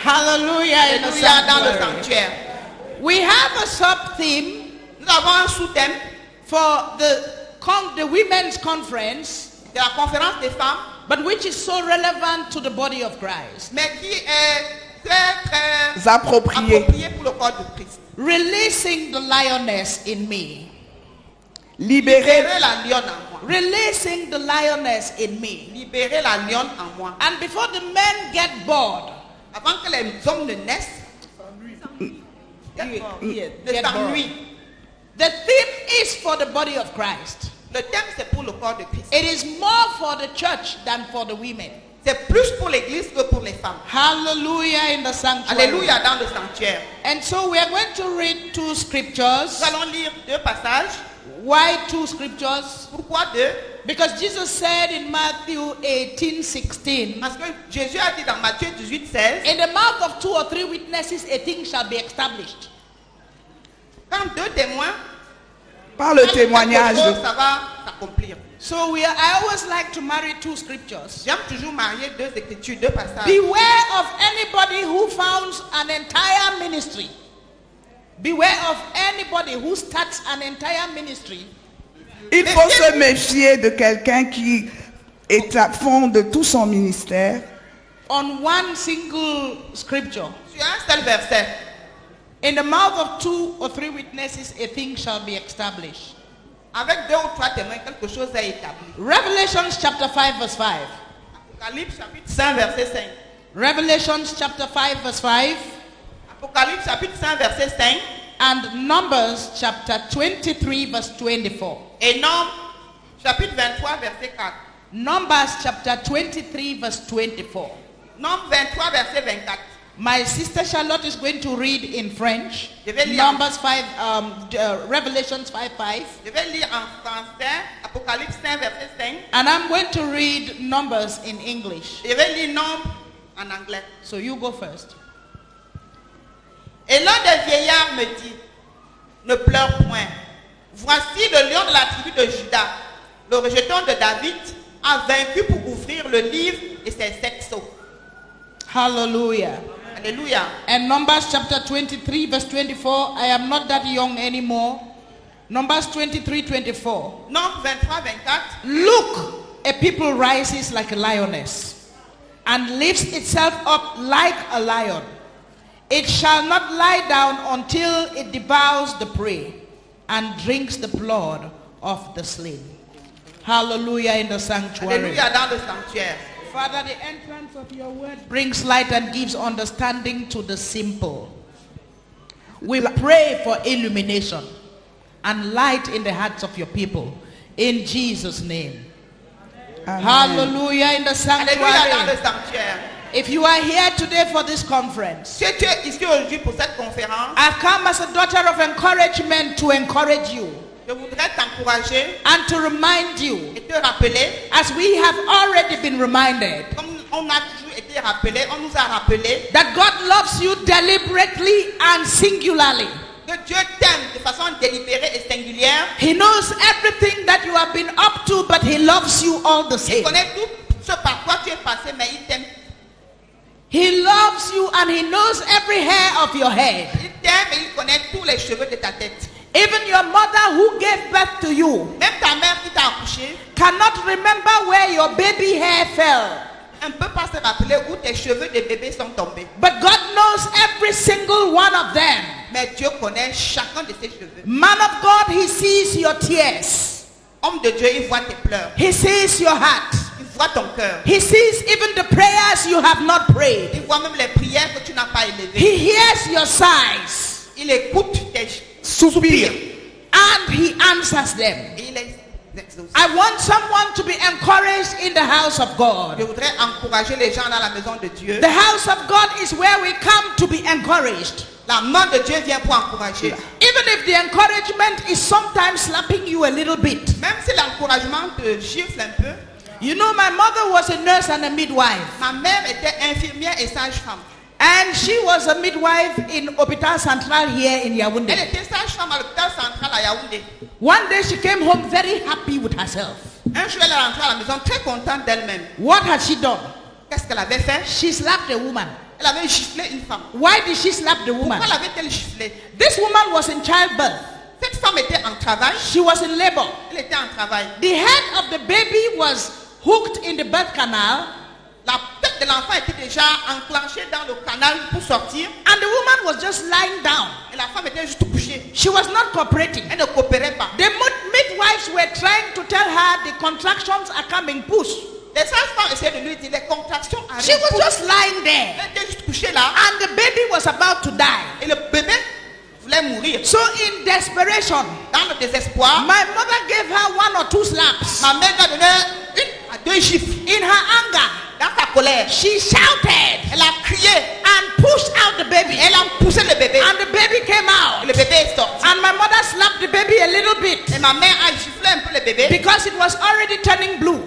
Hallelujah in the Alléluia dans le sanctuary. sanctuaire. We have a sub-theme Nous avons un sous-thème for the women's conference, de la conférence des femmes, but which is so relevant to the body of Christ. mais qui est très Approprié. approprié pour le corps de Christ. Releasing the lioness in me. Libérer Libérer la lionne en moi. Releasing the lioness in me. Libérer la lionne en moi. And before the men get bored, Avant que les hommes ne naissent, de Get s'ennuient. the theme is for the body of Christ. Le thème c'est pour le corps de Christ. It is more for the church than for the women. C'est plus pour l'église que pour les femmes. Hallelujah in the sanctuary. Alléluia dans le sanctuaire. And so we are going to read two scriptures. Nous allons lire deux passages. Why two scriptures? Pourquoi deux? Because Jesus said in Matthew 18:16, Parce que Jésus a dit dans Matthieu 18:16, in the mouth of 2 or 3 witnesses a thing shall be established. quand deux témoins, par le quand témoignage. quelque chose, ça va s'accomplir. So I always like to marry two scriptures. J'aime toujours marier deux écritures, deux passages. Beware of anybody who founds an entire ministry. Beware of anybody who starts an entire ministry. Il faut se méfier de quelqu'un qui fonde tout son ministère On one single scripture. Sur un seul verset. In the mouth of 2 or 3 witnesses a thing shall be established. Avec deux ou trois témoins, quelque chose est établi. Revelations chapter 5 verse 5. Apocalypse chapitre 5 verset 5. Revelations chapter 5 verse 5. Apocalypse chapitre 5 verset 5. And Numbers chapter 23 verse 24. Et Nombres chapitre 23 verset 4. Numbers chapter 23 verse 24. Nombres 23 verset 24. My sister Charlotte is going to read in French. Je vais lire. Numbers 5, Revelations 5:5. Je vais lire en français Apocalypse 5 verset 5. And I'm going to read Numbers in English. Je vais lire Nombres en anglais. So you go first. Et l'un des vieillards me dit, ne pleure point. Voici le lion de la tribu de Juda, le rejeton de David, a vaincu pour ouvrir le livre et ses 7 sceaux. Hallelujah. Alléluia. And Numbers chapter 23 verse 24. I am not that young anymore. Numbers 23:24. Nombres 23, 24. Look, a people rises like a lioness and lifts itself up like a lion. It shall not lie down until it devours the prey and drinks the blood of the slain. Hallelujah in the sanctuary. Alléluia dans le sanctuaire. Father, the entrance of your word brings light and gives understanding to the simple. We pray for illumination and light in the hearts of your people. In Jesus' name. Amen. Hallelujah in the Alléluia dans le sanctuary. sanctuaire. If you are here today for this conference, Si tu es ici aujourd'hui pour cette conférence, I've come as a daughter of encouragement to encourage you je voudrais t'encourager and to remind you, et te rappeler, as we have already been reminded, comme on a toujours été rappelé, on nous a rappelé that God loves you deliberately and singularly. que Dieu t'aime de façon délibérée et singulière. He knows everything that you have been up to, but he loves you all the Il same. connaît tout ce par quoi tu es passé, mais il t'aime. He loves you and he knows every hair of your head. Il t'aime et il connaît tous les cheveux de ta tête. Even your mother who gave birth to you Même ta mère qui t'a accouché, cannot remember where your baby hair fell. elle ne peut pas se rappeler où tes cheveux de bébé sont tombés. But God knows every single one of them. Mais Dieu connaît chacun de ses cheveux. Man of God, he sees your tears. Homme de Dieu, il voit tes pleurs. He sees your heart. Il voit ton cœur. He sees even the prayers you have not prayed. Il voit même les prières que tu n'as pas élevées. He hears your sighs Il écoute tes Soupir. and he answers them. et il les exauce. I want someone to be encouraged in the house of Je God. voudrais encourager les gens dans la maison de Dieu. The house of God is where we come to be encouraged. La main de Dieu vient pour encourager. Even if the encouragement is sometimes slapping you a little bit. Même si l'encouragement te gifle un peu. You know, my mother was a nurse and a midwife. Ma mère était infirmière et sage-femme. And she was a midwife in Hôpital Central here in Yaoundé. Elle était sage-femme à l'hôpital central à Yaoundé. One day she came home very happy with herself. Un jour, elle est rentrée à la maison très contente d'elle-même. What had she done? Qu'est-ce qu'elle avait fait? She slapped a woman. Elle avait giflé une femme. Why did she slap the woman? Pourquoi l'avait-elle giflé? This woman was in childbirth. Cette femme était en travail. She was in labor. Elle était en travail. The head of the baby was hooked in the birth canal, La tête de l'enfant était déjà enclenchée dans le canal pour sortir. and the woman was just lying down. Et la femme était juste couchée. She was not cooperating. Elle ne coopérait pas. The midwives were trying to tell her the contractions are coming, push. Les sages-femmes essayaient de lui dire les contractions She arrivent. was just lying there, Elle était juste couchée là. and the baby was about to die. Et le bébé voulait mourir. So in desperation, Dans le désespoir, my mother gave her 1 or 2 slaps. ma mère lui a donné 1 à 2 gifles. In her anger, Dans sa colère, she shouted elle a crié. and pushed out the baby, Elle a poussé le bébé. and the baby came Et out. le bébé est sorti. And my mother slapped the baby a little bit Et ma mère a giflé un peu le bébé because it was already turning blue,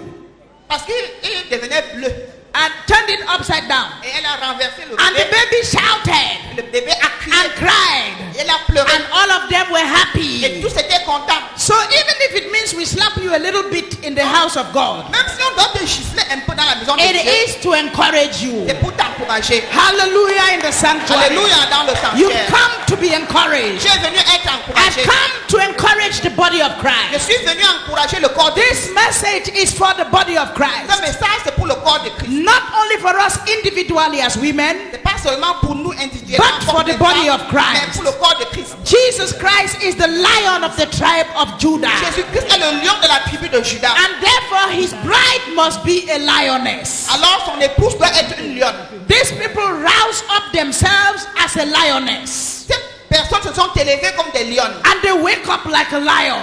parce qu'il devenait bleu. and turned it upside down. Et elle a renversé le And the bébé. baby shouted Le bébé a crié. and cried, Et elle a pleuré. and all of them were Et happy. tous étaient contents. So even if it means we slap you a little bit in the house of God, Même si on doit te gifler un peu dans la maison de it Dieu, is to encourage you. c'est pour t'encourager. Hallelujah in the sanctuary. Alléluia dans le You've sanctuaire. come to be encouraged. Je suis venu être I've encouragé. come to encourage the body of Je Christ. suis venu encourager le corps de Christ. This message is for the body of Ce Christ. message, c'est pour le corps de Christ. Not only for us individually as women, C'est pas seulement pour nous individuellement, But for comme the des body femmes, of Christ. mais pour le corps de Christ. Jesus Christ is the lion of the tribe of Judah. Jésus-Christ est le lion de la tribu de Judas. And therefore his bride must be a lioness. Alors son épouse doit être une lionne. These people rouse up themselves as a lioness. Ces personnes se sont élevées comme des lionnes. And they wake up like a lion.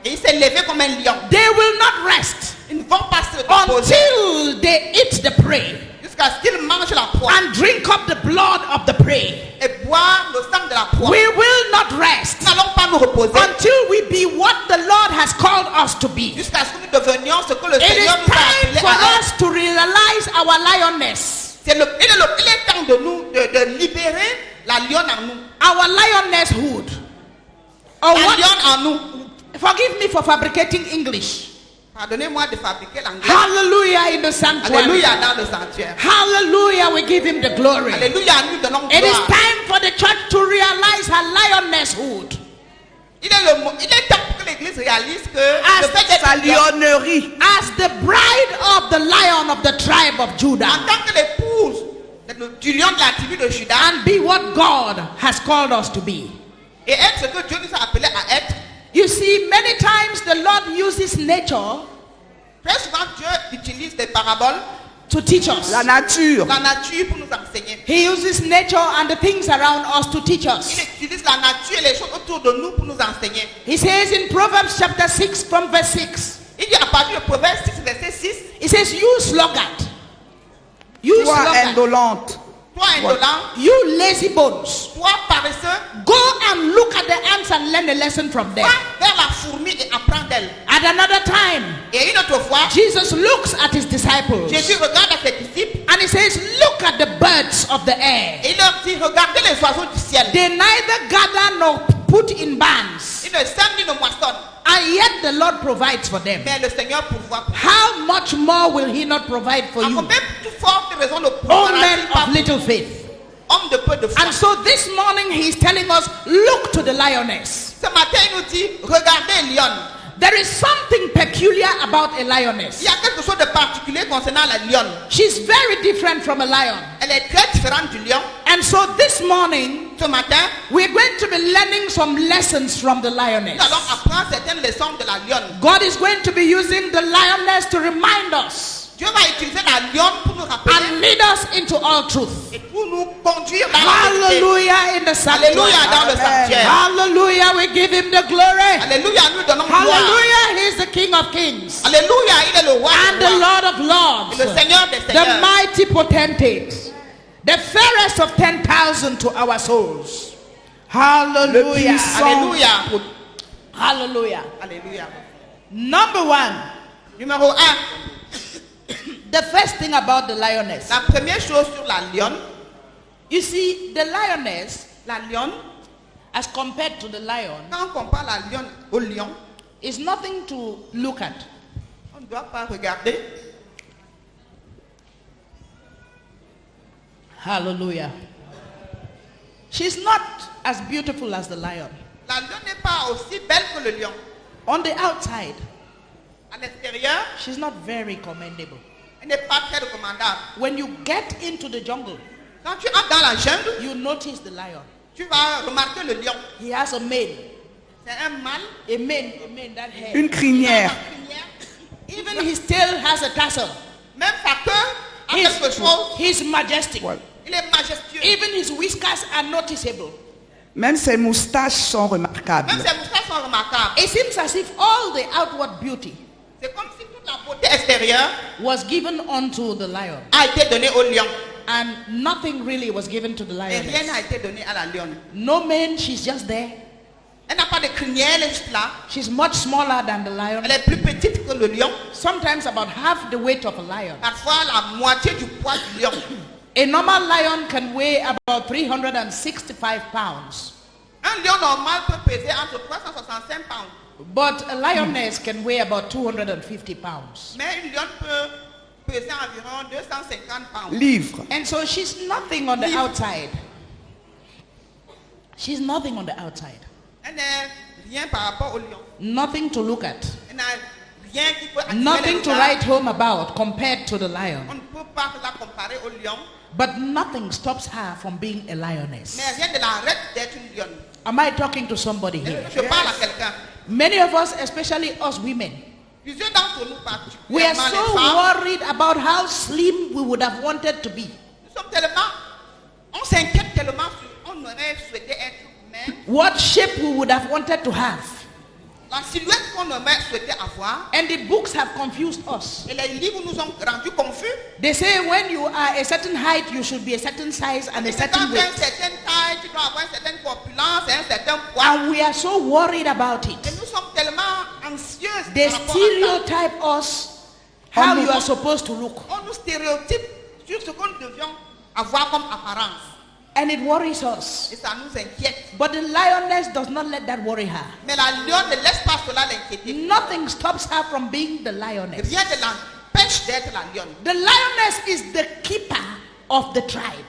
Et ils s'est levé comme un lion. They will not rest Ils ne vont pas se reposer until they eat the prey jusqu'à ce qu'ils mangent la proie and drink up the blood of the prey. et boivent le sang de la proie. We will not rest Nous n'allons pas nous reposer until we be what the Lord has called us to be. jusqu'à ce que nous devenions ce que le It is Seigneur nous a time appelés for à être. us to realize our lioness. Il est temps de nous de libérer la lionne en nous. Our lionesshood. Or La what? lionne en nous. Forgive me for fabricating English. Pardonnez-moi de fabriquer l'anglais. Hallelujah in the sanctuary. Alléluia dans le sanctuaire. Hallelujah, we give him the glory. Alléluia, nous donnons It is gloire. time for the church to realize her lionesshood. Il est temps pour que l'Église réalise que le fait d'être Sa lionne, lionnerie. As the bride of the lion of the tribe of Judah. en tant que l'épouse du lion de la tribu de Judas, And be what God has called us to be. et être ce que Dieu nous a appelés à être. You see, many times the Lord uses nature Très souvent, Dieu utilise des paraboles, to teach us. La nature. la nature pour nous enseigner. He uses nature and the things around us to teach us. Il utilise la nature et les choses autour de nous pour nous enseigner. He says in Proverbs chapter 6 from verse 6, Il dit à partir de Proverbe 6, verset 6, he says, you sluggard, you Toi sluggard, indolente. toi indolent, you lazy bones, toi paresseux, go and look at the ants and learn a lesson from them. va vers la fourmi et apprends d'elle. At another time, Et une autre fois, Jesus looks at his disciples Jésus regarde à ses disciples and he says, look at the birds of the air. et il leur dit, regardez les oiseaux du ciel. They neither gather nor put in bands, Ils ne sèment ni ne moissonnent, and yet the Lord provides for them. mais le Seigneur pourvoit pour eux. How much more will he not provide for À you? combien plus forte raison le O pourvoira men pas of little faith. homme de peu de foi. And so this morning he's telling us, look to the lioness. Ce matin, il nous dit, regardez lionne. There is something peculiar about a Il lioness. y a quelque chose de particulier concernant la lionne. She's very different from a lion. Elle est très différente du lion. And so this morning, Ce matin, we're going to be learning some lessons from the nous lioness. allons apprendre certaines leçons de la lionne. God is going to be using the lioness to remind us Dieu va utiliser la lionne pour nous rappeler and lead us into all truth. et pour nous conduire dans la vérité. Hallelujah in the sanctuary. Alléluia dans le sanctuaire. Hallelujah, we give him the glory. Alléluia, nous donnons gloire. Hallelujah, he is the King of Kings Alléluia, il est le roi and des the rois Lord of et Lords, le Seigneur des the seigneurs. mighty potentate, the fairest of 10,000 to our souls. Hallelujah. Alléluia. Hallelujah. Alléluia. Number one, Numéro 1, the first thing about the lioness. la première chose sur la lionne. You see, the lioness, La lionne, as compared to the lion, quand on compare la lionne au lion, is nothing to look at. on ne doit pas regarder. Hallelujah. She's not as beautiful as the lion. La lionne n'est pas aussi belle que le lion. On the outside, À l'extérieur, she's not very commendable. elle n'est pas très recommandable. When you get into the jungle, Quand tu entres dans la jungle, you notice the lion. tu vas remarquer le lion. He has a mane. C'est un mâle. A mane, that hair. Une crinière. Even his tail has a tassel. Même sa queue a quelque chose. He's majestic. Ouais. Il est majestueux. Even his whiskers are noticeable. Même ses moustaches sont remarquables. Même ses moustaches sont remarquables. It seems as if all the outward beauty C'est comme si toute la beauté extérieure was given unto the lion, a été donnée au lion. and nothing really was given to the Et rien lioness. n'a été donné à la lionne. No mane, she's just there. Elle n'a pas de crinière, elle est juste là. She's much smaller than the lion. Elle est plus petite que le lion. Sometimes about half the weight of a lion. Parfois la moitié du poids du lion. A normal lion can weigh about 365 pounds. Un lion normal peut peser entre 365 pounds. But a lioness can weigh about 250 pounds. Mais une lionne peut peser environ 250 pounds. Livres. And so she's nothing on the outside. She's nothing on the outside. Elle n'est rien par rapport au lion. Nothing to look at. Elle n'a rien qui peut attirer Nothing le to regard. write home about compared to the On lion. ne peut pas la comparer au lion. But nothing stops her from being a lioness. Mais rien ne l'arrête d'être une lionne. Am I talking to somebody here? Je parle à quelqu'un. Many of us, especially us women, Plusieurs d'entre nous, we are particulièrement so les femmes, worried about how slim we would have wanted to be. nous sommes tellement, on s'inquiète tellement sur, on aurait souhaité être, mais What shape we would have wanted to have. la silhouette qu'on aurait souhaité avoir, And the books have confused us. et les livres nous ont rendus confus. They say when you are a certain height, you should be a certain size and a Et quand certain tu as une weight. certaine taille, tu dois avoir une certaine corpulence et un certain poids. And we are so worried about Et it. nous sommes tellement anxieuses They par rapport à ça. stereotype us how you are supposed to look. On nous stéréotype sur ce que nous devions avoir comme apparence. And it worries us. Et ça nous inquiète. But the lioness does not let that worry her. Mais la lionne ne laisse pas cela l'inquiéter. Nothing stops her from being the lioness. Rien ne l'empêche d'être la lionne. The lioness is the keeper of the tribe.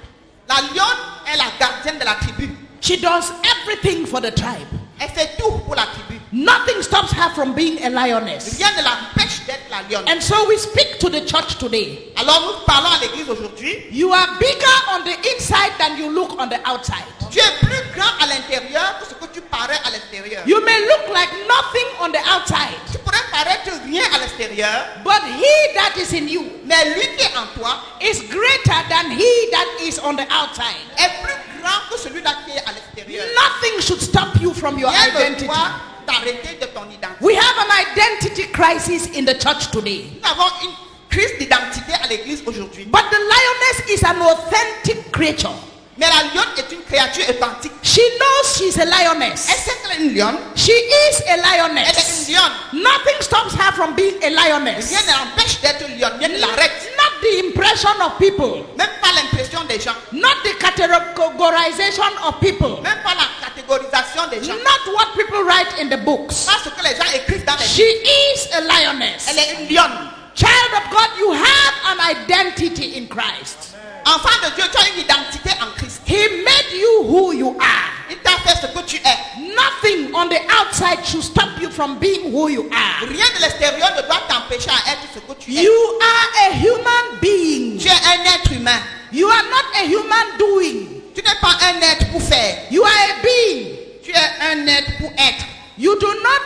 La lionne est la gardienne de la tribu. She does everything for the tribe. Elle fait tout pour la tribu. Nothing stops her from being a lioness. Rien ne l'empêche d'être la lionne. And so we speak to the church today. Alors nous parlons à l'église aujourd'hui. You are bigger on the inside than you look on the outside. Tu es plus grand à l'intérieur que ce que tu parais à l'extérieur. You may look like nothing on the outside, Tu pourrais paraître rien à l'extérieur, but he that is in you mais lui qui est en toi is greater than he that is on the outside. est plus grand que celui-là qui est à l'extérieur. Nothing should stop you from your Rien ne identity. doit t'arrêter de ton identité. We have an identity crisis in the church today. Nous avons une crise d'identité à l'église aujourd'hui. But the lioness is an authentic creature. Mais la lionne est une créature authentique. She knows she's a Elle lioness. sait qu'elle est une lionne. She is a Elle est lioness. une lionne. Nothing stops her from being a lioness. Rien ne l'empêche d'être une lionne. Rien ne l'arrête. Not the impression of people. Même pas l'impression des gens. Not the categorization of people. Même pas la catégorisation des gens. Not what people write in the books. Pas ce que les gens écrivent dans les She livres. is a lioness. Elle est une lionne. Child of God, you have an identity in Christ. Enfant de Dieu, tu as une identité en Christ. He made you who you are. Il t'a fait ce que tu es. Nothing on the outside should stop you from being who you are. Rien de l'extérieur ne doit t'empêcher à être ce que tu es. You are a human being. Tu es un être humain. You are not a human doing. Tu n'es pas un être pour faire. You are a being. Tu es un être pour être. You do not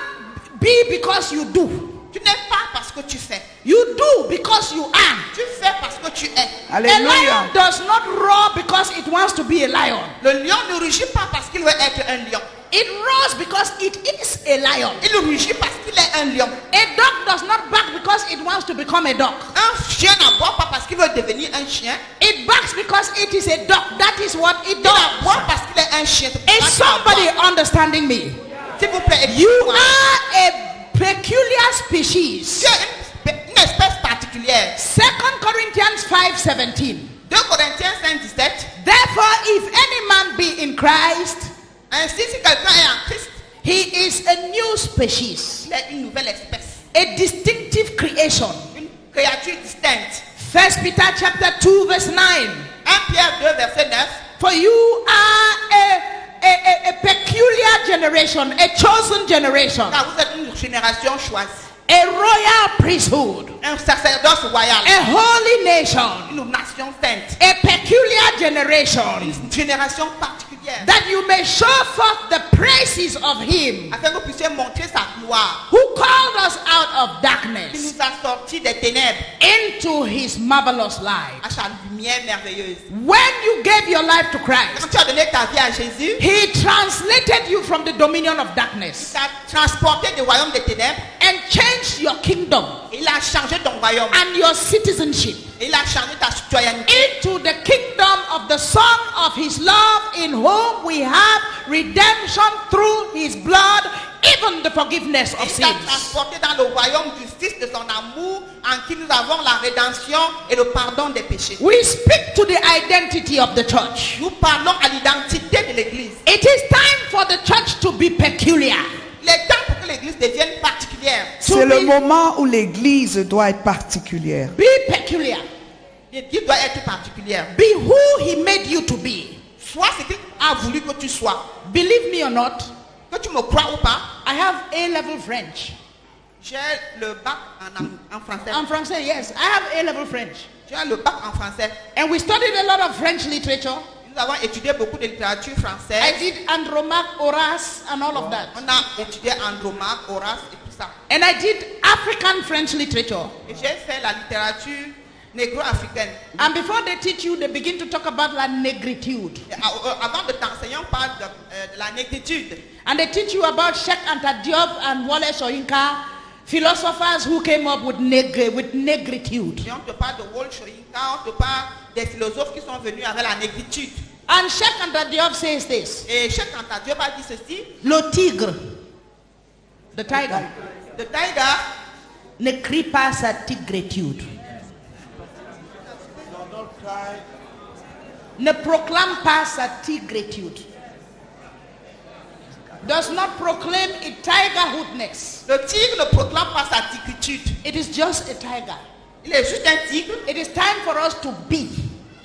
be because you do. Tu n'es pas parce que tu fais. You do because you are. Tu fais parce que tu es. A Alléluia. lion does not roar because it wants to be a lion. Le lion ne rugit pas parce qu'il veut être un lion. It roars because it is a lion. Il rugit parce qu'il est un lion. A dog does not bark because it wants to become a dog. Un chien n'aboie pas parce qu'il veut devenir un chien. It barks because it is a dog. That is what it Il aboie does. parce qu'il est un chien. C'est pour Is ça qu'il somebody aboie. understanding me? S'il vous plaît, You écoutez-moi. are a peculiar species. Tu es une espèce particulière. 2 Corinthians 5:17. 2 Corinthiens 5:17. Therefore, if any man be in Christ, Ainsi, si quelqu'un est en Christ, he is a new species, il est une nouvelle espèce. a distinctive creation. Une créature distincte. 1 Peter chapter 2 verse 9. 1 Pierre 2, verset 9. For you are a peculiar generation, a chosen generation, Car vous êtes une génération choisie. a royal priesthood, Un sacerdoce royal. a holy nation, Une nation sainte. a peculiar generation, Une génération particulière. that you may show forth the praises of him Afin que vous puissiez montrer sa gloire. who called us out of Qui darkness nous a sortis des ténèbres into his marvelous light. à sa lumière merveilleuse. When you gave your life to Christ, Quand tu as donné ta vie à Jésus, he translated you from the dominion of darkness il t'a transporté du royaume des ténèbres. and changed your kingdom Il a changé ton royaume. and your citizenship Il a changé ta citoyenneté. into the kingdom of the Son of his love, in whom we have redemption through his blood, even the forgiveness of Il t'a sins. transporté dans le royaume du Fils de son amour, en qui nous avons la rédemption et le pardon des péchés. We speak to the identity of the church. Nous parlons à l'identité de l'Église. It is time for the church to be peculiar. Il est temps pour que l'Église devienne particulière. C'est le moment où l'Église doit être particulière. Be peculiar. L'Église doit être particulière. Be who he made you to be. Sois ce qu'il a voulu que tu sois. Believe me or not, Que tu me crois ou pas, I have A-level French. j'ai le bac en français. I'm Francais, yes. I have A-level French. J'ai le bac en français. And we studied a lot of French literature. Nous avons étudié beaucoup de littérature I française. did Andromaque, Horace, and all of that. On a étudié Andromaque, Horace et tout ça. And I did African French literature. Et j'ai fait la littérature négro-africaine. And before they teach you, they begin to talk about la négritude. Et avant de t'enseigner, on parle de la négritude. And they teach you about Cheikh Anta Diop and Wole Soyinka, philosophers who came up with négritude. Et on te parle de Wole Soyinka, on te parle des philosophes qui sont venus avec la négritude. And Cheikh Anta Diop says this: Et Cheikh Anta Diop a dit ceci: le tigre, the tiger, le tiger ne crie pas sa tigritude. Ne proclame pas sa tigritude. Does not proclaim its tigerhoodness. le tigre ne proclame pas sa tigritude. It is just a tiger. Il est juste un tigre. It is time for us to be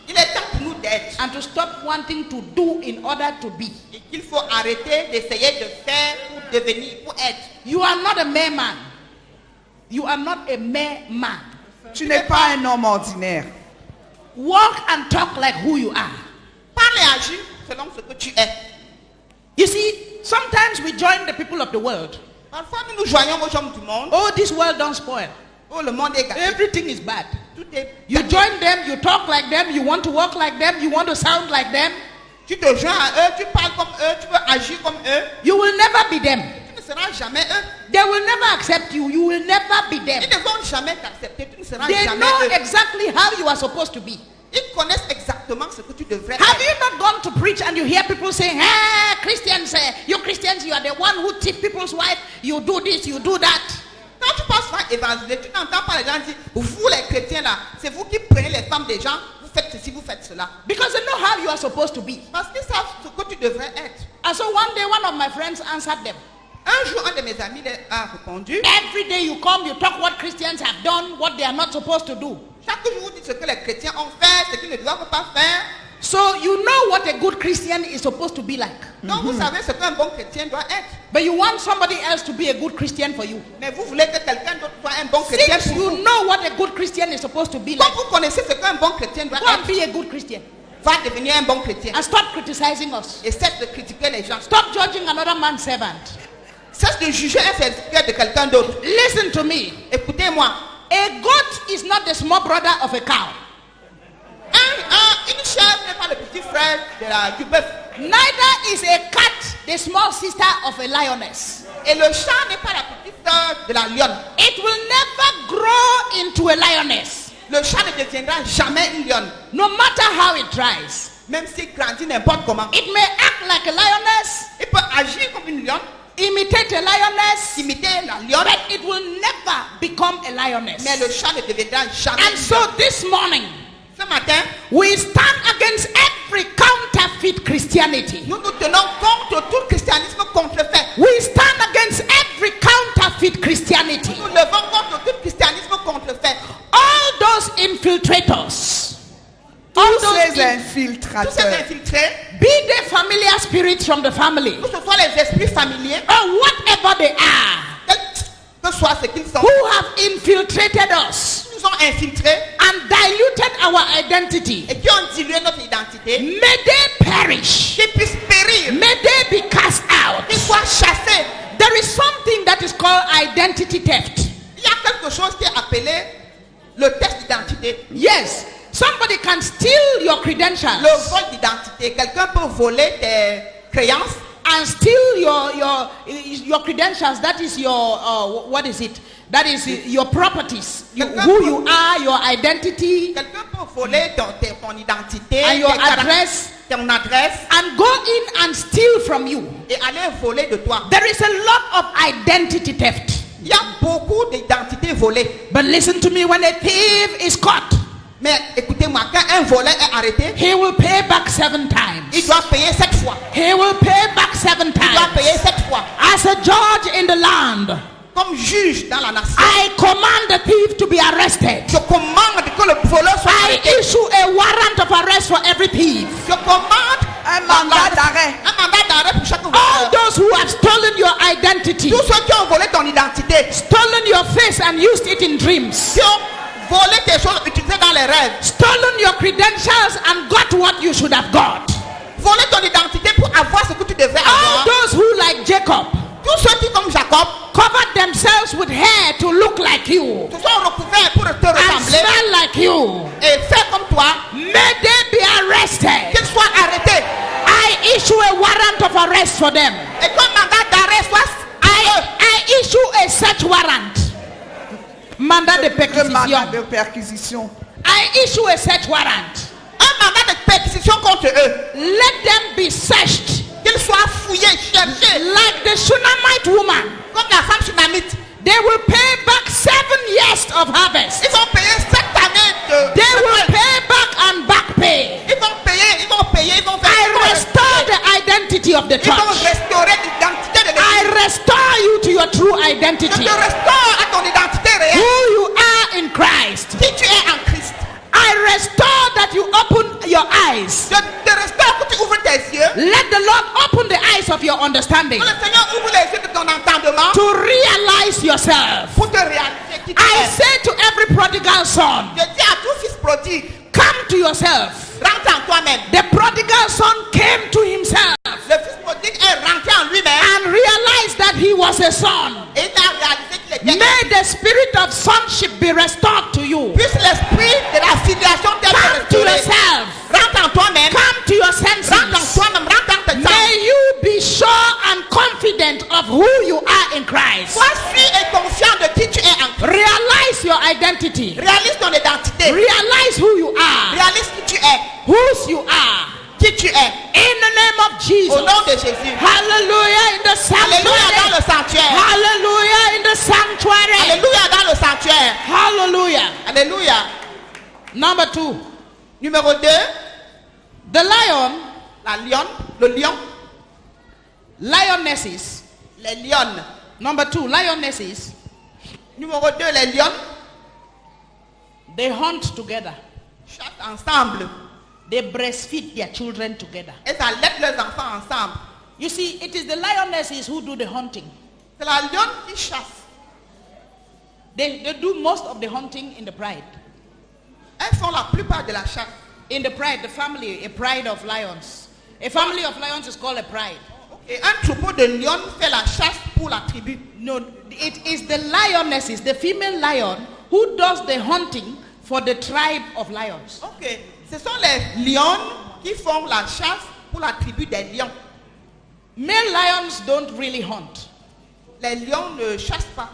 Il est temps pour nous d'être. and to stop wanting to do in order to be. Et qu'il faut arrêter d'essayer de faire pour devenir, pour être. You are not a mere man. You are not a mere man. Tu n'es pas un homme ordinaire. Walk and talk like who you are. Parle et agis selon ce que tu es. You see, sometimes we join the people of the world. Parfois, nous nous joignons aux hommes du monde. Oh, this world don't spoil. Oh, le monde est gâté. Everything is bad. Tout est You gâté. join them, you talk like them, you want to walk like them, you want to sound like them. Tu te joins à eux, tu parles comme eux, tu veux agir comme eux. You will never be them. Tu ne seras jamais eux. They will never accept you. You will never be them. Ils ne vont jamais t'accepter. Tu ne seras They jamais know eux. exactly how you are supposed to be. Ils connaissent exactement ce que tu devrais Have être. you not gone to preach and you hear people saying, "Hey, Christians, you Christians, you are the one who tip people's wife. You do this, you do that." Quand tu passes par évangéliser, tu n'entends pas les gens dire, vous les chrétiens là, c'est vous qui prenez les femmes des gens, vous faites ceci, vous faites cela. Because they know how you are supposed to be. Parce qu'ils savent ce que tu devrais être. And so one day, one of my friends answered them. Un jour, un de mes amis leur a répondu, Every day you come, you talk what Christians have done, what they are not supposed to do. chaque jour vous dites ce que les chrétiens ont fait, ce qu'ils ne doivent pas faire. So you know what a good Christian is supposed to be like. Donc vous savez ce qu'un bon chrétien doit être. But you want somebody else to be a good Christian for you. Mais vous voulez que quelqu'un d'autre soit un bon chrétien Since pour you vous. know what a good Christian is supposed to be Quand like, vous connaissez ce qu'un bon chrétien doit go and être, be a good Christian. va devenir un bon chrétien. And stop criticizing us. Et cesse de critiquer les gens. Stop judging another man's servant. Cesse de juger un serviteur de quelqu'un d'autre. Listen to me. Écoutez-moi. A goat is not the small brother of a cow. Une chèvre n'est pas le petit frère du bœuf. Neither is a cat the small sister of a lioness. Et le chat n'est pas la petite sœur de la lionne. It will never grow into a lioness, Le chat ne deviendra jamais une lionne. no matter how it tries. Même s'il grandit n'importe comment. It may act like a lioness, Il peut agir comme une lionne, imitate a lioness, imiter la lionne, but it will never become a lioness. mais le chat ne deviendra jamais And une so lionne. this morning, Ce matin, we stand against every counterfeit Christianity. nous nous tenons contre tout christianisme contrefait. We stand against every counterfeit Christianity. Nous levons contre tout christianisme contrefait. All those infiltrators, all Tous those, ces sœurs. infiltrés, be they familiar spirits from the family, que ce soit les esprits familiers, or whatever they are, que soit ce qu'ils sont, who have infiltrated us nous ont infiltrés and diluted our identity, et qui ont dilué notre identité, may they perish, qu'ils puissent périr, may they be cast out. qu'ils soient chassés. There is something that is called identity theft. Il y a quelque chose qui est appelé le test d'identité. Yes, somebody can steal your credentials Le vol d'identité. Quelqu'un peut voler tes créances and steal your credentials. That is your what is it? That is your properties, who you are, your identity, Quelqu'un peut voler ton identité, and your tes caractères, address, ton adresse and go in and steal from you. et aller voler de toi. There is a lot of identity theft. Il y a beaucoup d'identités volées. But listen to me, when a thief is caught, Mais écoutez-moi, quand un voleur est arrêté, he will pay back 7 times. il doit payer 7 fois. He will pay back 7 Il doit times. payer 7 fois. As a judge in the land, Comme juge dans la nation, I command the thief to be arrested. je commande que le voleur soit I arrêté. issue a warrant of arrest for every thief. Je commande Un mandat d'arrêt. un mandat d'arrêt pour chaque All voleur. those who have stolen your identity, Tous ceux qui ont volé ton identité, stolen your face and used it in dreams, qui ont volé tes choses utilisées dans les rêves, stolen your credentials and got what you should have got. volé ton identité pour avoir ce que tu devais All avoir. those who, like Jacob, Tous ceux qui, comme Jacob, covered themselves with hair to look like you se sont recouverts pour te and ressembler smell like you, et faire comme toi, may they be arrested. qu'ils soient arrêtés. I issue a warrant of arrest for them. Et qu'un mandat d'arrêt soit I issue a search warrant. Mandat de Le mandat perquisition. de perquisition. I issue a search warrant. un mandat de perquisition contre eux. Let them be searched. Qu'ils soient fouillés, cherchés. Like the Shunammite woman. Comme la femme tsunamite. They will pay back 7 years of harvest. Ils vont payer 7 années de... They will pay back and back pay. Ils vont payer, ils vont faire... I restore the identity of the Ils vont church. restaurer l'identité de I l'église. restore you to your true Je identity. te restaure à ton identité Who réelle. you are in Christ. Qui tu es en Christ. I restore that you open your eyes. Je te restaure que tu ouvres tes yeux. Let the Lord open the eyes of your understanding Que le Seigneur ouvre les yeux de ton entendement to realize yourself. pour te réaliser qui tu I es. say to every prodigal son, Je dis à tout fils prodigue, come to yourself. rentre en toi-même. The prodigal son came to himself Le fils prodigue est rentré en lui-même and realized that he was a son. et il a réalisé qu'il était May the spirit of sonship be restored to you. puisse l'esprit de la filiation t'être Come to restauré. yourself. Rentre en toi-même. Come to your Rentre en senses. toi-même. Rentre en tes sens. May you be sure and confident of who you are in Christ. Sois sûr et confiant de qui tu es en Christ. Realize your identity. Réalise ton identité. Realize who you are. Réalise qui tu es. Whose you are. Qui tu es. In the name of Jesus. Au nom de Jésus. Hallelujah in the Alléluia dans sanctuary. le sanctuaire. Hallelujah in the sanctuary. Alléluia dans le sanctuaire. Hallelujah. Alléluia. Number 2. Numéro 2. The lion, La lionne. Le lion. lionesses. Les lionnes. Number 2, lionesses. Numéro 2. Les lionnes They hunt together. chassent ensemble. They breastfeed their children together. Elles allaitent leurs enfants ensemble. You see, it is the lionesses who do the hunting. C'est la lionne qui chasse. They do most of the hunting in the pride. Elles font la plupart de la chasse. In the pride, the family, a pride of lions. A family of lions is called a pride. Et un troupeau de lions fait la chasse pour la tribu. No, it is the lionesses, the female lion, who does the hunting for the tribe of lions. Ok. Ce sont les lions qui font la chasse pour la tribu des lions. Male lions don't really hunt. Les lions ne chassent pas.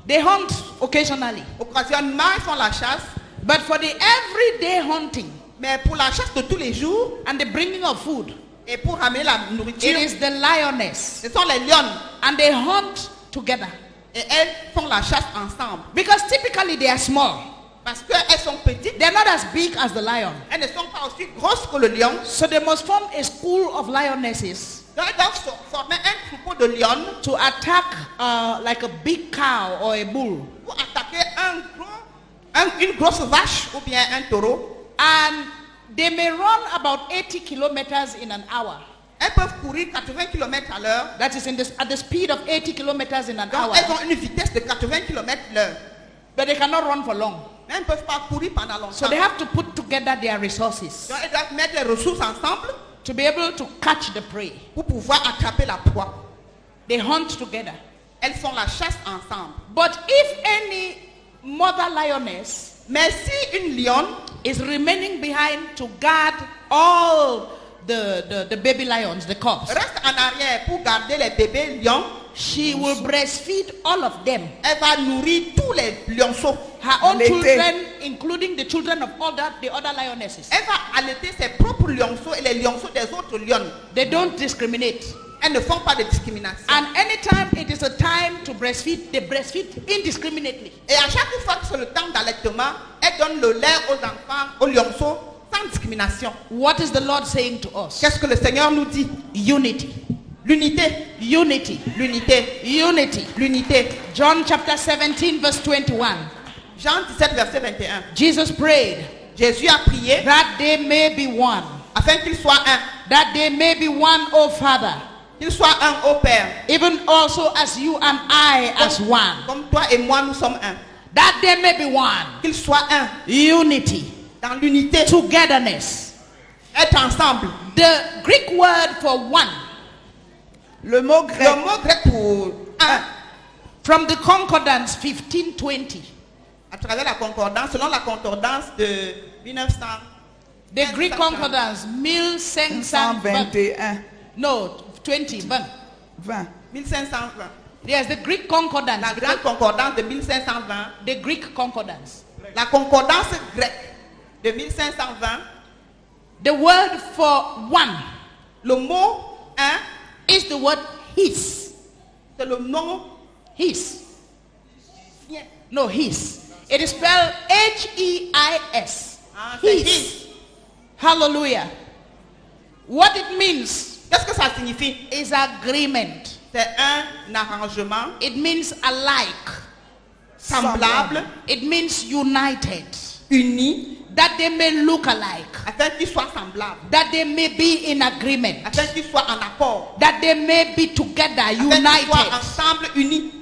They hunt occasionally. Occasionnellement, ils font la chasse. But for the everyday hunting Mais pour la chasse de tous les jours and the bringing of food, et pour ramener la it nourriture, is the lioness. ce sont les lions. And they hunt together. Et elles font la chasse ensemble. Because typically they are small. Parce qu'elles sont petites. They're not as big as the lion. Elles ne sont pas aussi grosses que le lion. So they must form a school of lionesses Donc, elles doivent former un troupeau de lions to attack like a big cow or a bull. pour attaquer une grosse vache ou bien un taureau. And they may run about 80 kilometers in an hour. Elles peuvent courir 80 km à l'heure. That is at the speed of 80 kilometers in an hour. Donc, elles ont une vitesse de 80 km l'heure. But they cannot run for long. Mais elles ne peuvent pas courir pendant longtemps. So they have to put together their resources Donc, elles doivent mettre les ressources ensemble to be able to catch the prey. pour pouvoir attraper la proie. They hunt together. Elles font la chasse ensemble. But if any mother lioness Mais si une lionne is remaining behind to guard all the baby lions, the cubs, reste en arrière pour garder les bébés lions, she will breastfeed all of them. elle va nourrir tous les lionceaux. Her own L'été. children, including the children of all the other lionesses. Elle va allaiter ses propres lionceaux et les lionceaux des autres lionnes. They don't discriminate. Elles ne font pas de discrimination. And anytime it is a time to breastfeed, they breastfeed indiscriminately. Et à chaque fois que c'est le temps d'allaitement, elles donnent le lait aux enfants, aux lionceaux, sans discrimination. What is the Lord saying to us? Qu'est-ce que le Seigneur nous dit? Unity. L'unité, Unity. l'unité, Unity. l'unité. John chapter 17 verse 21. Jean 17, verset 21. Jesus prayed Jésus a prié that they may be one. afin qu'il soit un. That they may be one, O Father. Qu'il soit un au Père. Even also as you and I as one. Comme toi et moi, nous sommes un. That they may be one. Qu'il soit un. Unity. Dans l'unité. Togetherness. Être ensemble. The Greek word for one, Le mot Le grec, mot grec pour un, from the concordance 1520. à travers la concordance, selon la concordance de 1900. The Greek concordance 1520. 121, No, 20. 20. 1520. Yes, the Greek concordance. La grande concordance de 1520. The Greek concordance. La concordance grecque de 1520. The word for one Le mot un, is the word his. c'est le nom His. No, his. It is spelled H-E-I-S. Ah, c'est His. his. Hallelujah. What it means Qu'est-ce que ça signifie? is agreement. C'est un arrangement It means alike. semblable, It means united. uni, That they may look alike. afin qu'il soit semblable, That they may be in agreement. afin qu'il soit en accord, That they may be together, afin qu'il soit united. ensemble, unis.